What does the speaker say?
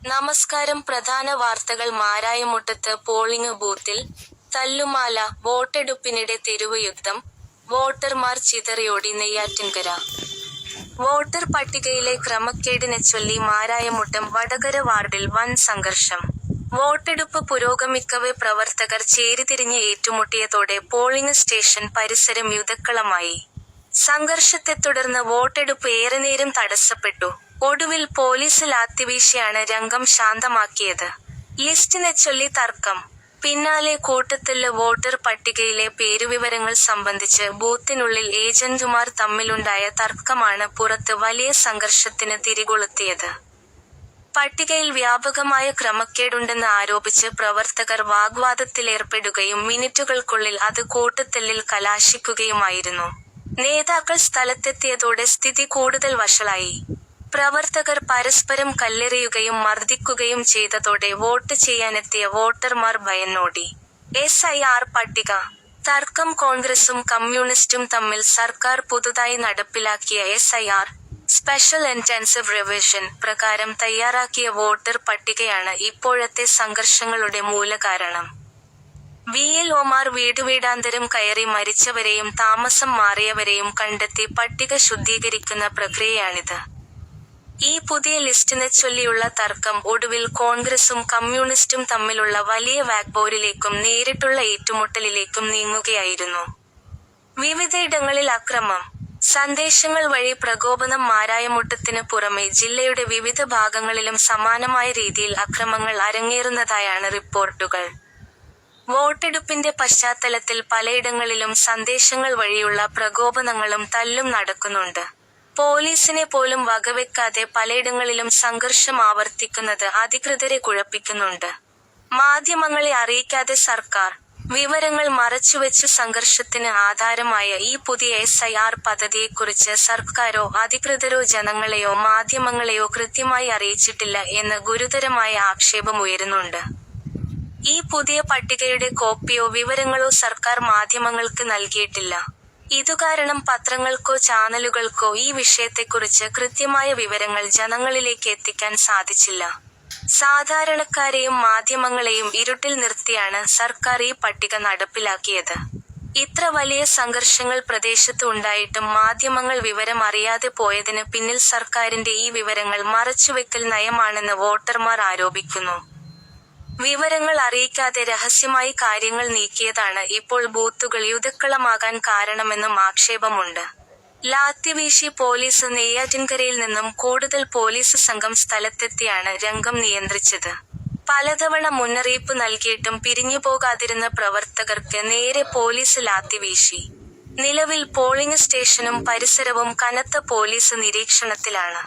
നമസ്കാരം. പ്രധാന വാർത്തകൾ. മാരായമുട്ടത്ത് പോളിംഗ് ബൂത്തിൽ തല്ലുമാല, വോട്ടെടുപ്പിനിടെ തെരുവ് യുദ്ധം, വോട്ടർമാർ ചിതറിയോടി നെയ്യാറ്റിൻകര. വോട്ടർ പട്ടികയിലെ ക്രമക്കേടിനെച്ചൊല്ലി മാരായമുട്ടം വടകര വാർഡിൽ വൻ സംഘർഷം. വോട്ടെടുപ്പ് പുരോഗമിക്കവെ പ്രവർത്തകർ ചേരിതിരിഞ്ഞ് ഏറ്റുമുട്ടിയതോടെ പോളിംഗ് സ്റ്റേഷൻ പരിസരം യുദ്ധക്കളമായി. സംഘർഷത്തെ തുടർന്ന് വോട്ടെടുപ്പ് ഏറെനേരം തടസ്സപ്പെട്ടു. ഒടുവിൽ പോലീസ് ലാത്തിവീശിയാണ് രംഗം ശാന്തമാക്കിയത്. ലിസ്റ്റിനെച്ചൊല്ലി തർക്കം. പിന്നാലെ കൂട്ടത്തല്ല്. വോട്ടർ പട്ടികയിലെ പേരുവിവരങ്ങൾ സംബന്ധിച്ച് ബൂത്തിനുള്ളിൽ ഏജന്റുമാർ തമ്മിലുണ്ടായ തർക്കമാണ് പുറത്ത് വലിയ സംഘർഷത്തിന് തിരികൊളുത്തിയത്. പട്ടികയിൽ വ്യാപകമായ ക്രമക്കേടുണ്ടെന്ന് ആരോപിച്ച് പ്രവർത്തകർ വാഗ്വാദത്തിലേർപ്പെടുകയും മിനിറ്റുകൾക്കുള്ളിൽ അത് കൂട്ടത്തല്ലിൽ കലാശിക്കുകയുമായിരുന്നു. നേതാക്കൾ സ്ഥലത്തെത്തിയതോടെ സ്ഥിതി കൂടുതൽ വഷളായി. പ്രവർത്തകർ പരസ്പരം കല്ലെറിയുകയും മർദ്ദിക്കുകയും ചെയ്തതോടെ വോട്ട് ചെയ്യാനെത്തിയ വോട്ടർമാർ ഭയന്നോടി. SIR പട്ടിക തർക്കം. കോൺഗ്രസും കമ്മ്യൂണിസ്റ്റും തമ്മിൽ. സർക്കാർ പുതുതായി നടപ്പിലാക്കിയ SIR സ്പെഷ്യൽ ഇന്റൻസീവ് റിവിഷൻ പ്രകാരം തയ്യാറാക്കിയ വോട്ടർ പട്ടികയാണ് ഇപ്പോഴത്തെ സംഘർഷങ്ങളുടെ മൂലകാരണം. VLOമാർ വീടുവീടാന്തരം കയറി മരിച്ചവരെയും താമസം മാറിയവരെയും കണ്ടെത്തി പട്ടിക ശുദ്ധീകരിക്കുന്ന പ്രക്രിയയാണിത്. ഈ പുതിയ ലിസ്റ്റിനെച്ചൊല്ലിയുള്ള തർക്കം ഒടുവിൽ കോൺഗ്രസും കമ്മ്യൂണിസ്റ്റും തമ്മിലുള്ള വലിയ വാക്പോരിലേക്കും നേരിട്ടുള്ള ഏറ്റുമുട്ടലിലേക്കും നീങ്ങുകയായിരുന്നു. വിവിധയിടങ്ങളിൽ അക്രമം. സന്ദേശങ്ങൾ വഴി പ്രകോപനം. മാരായമുട്ടത്തിന് പുറമെ ജില്ലയുടെ വിവിധ ഭാഗങ്ങളിലും സമാനമായ രീതിയിൽ അക്രമങ്ങൾ അരങ്ങേറുന്നതായാണ് റിപ്പോർട്ടുകൾ. വോട്ടെടുപ്പിന്റെ പശ്ചാത്തലത്തിൽ പലയിടങ്ങളിലും സന്ദേശങ്ങൾ വഴിയുള്ള പ്രകോപനങ്ങളും തല്ലും നടക്കുന്നുണ്ട്. പോലീസിനെ പോലും വകവെക്കാതെ പലയിടങ്ങളിലും സംഘർഷം ആവർത്തിക്കുന്നത് അധികൃതരെ കുഴപ്പിക്കുന്നുണ്ട്. മാധ്യമങ്ങളെ അറിയിക്കാതെ സർക്കാർ വിവരങ്ങൾ മറച്ചുവെച്ച് സംഘർഷത്തിന് ആധാരമായ ഈ പുതിയ SIR പദ്ധതിയെക്കുറിച്ച് സർക്കാരോ അധികൃതരോ ജനങ്ങളെയോ മാധ്യമങ്ങളെയോ കൃത്യമായി അറിയിച്ചിട്ടില്ല എന്ന് ഗുരുതരമായ ആക്ഷേപമുയരുന്നുണ്ട്. ഈ പുതിയ പട്ടികയുടെ കോപ്പിയോ വിവരങ്ങളോ സർക്കാർ മാധ്യമങ്ങൾക്ക് നൽകിയിട്ടില്ല. ഇതുകാരണം പത്രങ്ങൾക്കോ ചാനലുകൾക്കോ ഈ വിഷയത്തെക്കുറിച്ച് കൃത്യമായ വിവരങ്ങൾ ജനങ്ങളിലേക്ക് എത്തിക്കാൻ സാധിച്ചില്ല. സാധാരണക്കാരെയും മാധ്യമങ്ങളെയും ഇരുട്ടിൽ നിർത്തിയാണ് സർക്കാർ ഈ പട്ടിക നടപ്പിലാക്കിയത്. ഇത്ര വലിയ സംഘർഷങ്ങൾ പ്രദേശത്ത് ഉണ്ടായിട്ടും മാധ്യമങ്ങൾ വിവരം അറിയാതെ പോയതിന് പിന്നിൽ സർക്കാരിന്റെ ഈ വിവരങ്ങൾ മറച്ചുവെക്കൽ നയമാണെന്ന് വോട്ടർമാർ ആരോപിക്കുന്നു. വിവരങ്ങൾ അറിയിക്കാതെ രഹസ്യമായി കാര്യങ്ങൾ നീക്കിയതാണ് ഇപ്പോൾ ബൂത്തുകൾ യുദ്ധക്കളമാകാൻ കാരണമെന്നും ആക്ഷേപമുണ്ട്. ലാത്തിവീശി പോലീസ്. നെയ്യാറ്റിൻകരയിൽ നിന്നും കൂടുതൽ പോലീസ് സംഘം സ്ഥലത്തെത്തിയാണ് രംഗം നിയന്ത്രിച്ചത്. പലതവണ മുന്നറിയിപ്പ് നൽകിയിട്ടും പിരിഞ്ഞുപോകാതിരുന്ന പ്രവർത്തകർക്ക് നേരെ പോലീസ് ലാത്തിവീശി. നിലവിൽ പോളിംഗ് സ്റ്റേഷനും പരിസരവും കനത്ത പോലീസ് നിരീക്ഷണത്തിലാണ്.